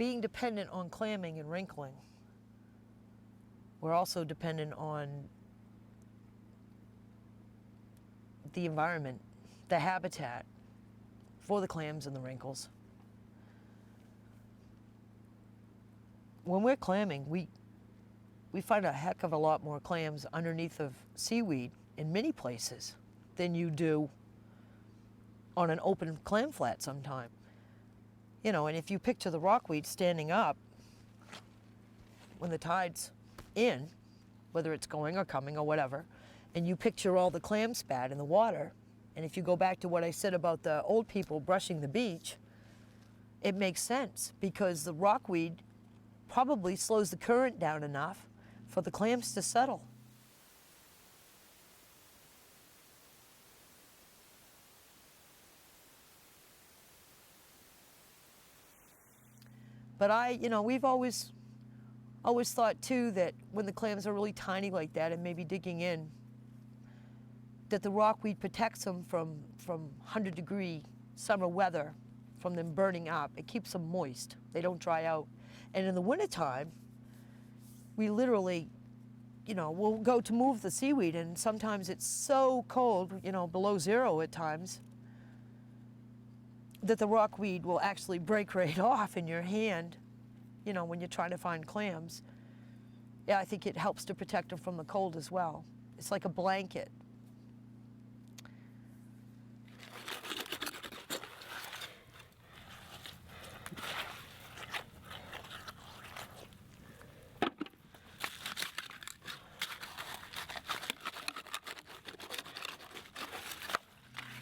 being dependent on clamming and wrinkling, we're also dependent on the environment, the habitat for the clams and the wrinkles. When we're clamming, we find a heck of a lot more clams underneath of seaweed in many places than you do on an open clam flat sometime. You know, and if you picture the rockweed standing up when the tide's in, whether it's going or coming or whatever, and you picture all the clam spat in the water, and if you go back to what I said about the old people brushing the beach, it makes sense because the rockweed probably slows the current down enough for the clams to settle. But we've always thought too that when the clams are really tiny like that and maybe digging in, that the rockweed protects them from 100-degree summer weather, from them burning up. It keeps them moist. They don't dry out. And in the wintertime, we literally, we'll go to move the seaweed, and sometimes it's so cold, below zero at times, that the rockweed will actually break right off in your hand, when you're trying to find clams. Yeah, I think it helps to protect them from the cold as well. It's like a blanket.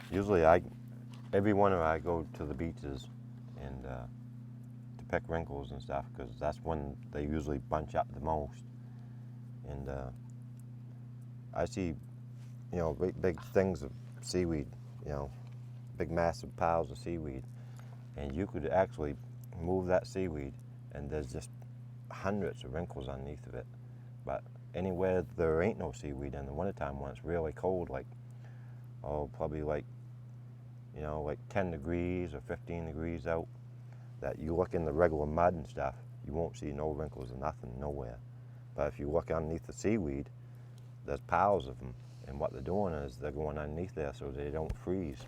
Usually every winter I go to the beaches and to pick wrinkles and stuff because that's when they usually bunch up the most. And I see, big things of seaweed, big massive piles of seaweed. And you could actually move that seaweed and there's just hundreds of wrinkles underneath of it. But anywhere there ain't no seaweed in the wintertime when it's really cold, probably like 10 degrees or 15 degrees out, that you look in the regular mud and stuff, you won't see no wrinkles or nothing, nowhere. But if you look underneath the seaweed, there's piles of them. And what they're doing is they're going underneath there so they don't freeze.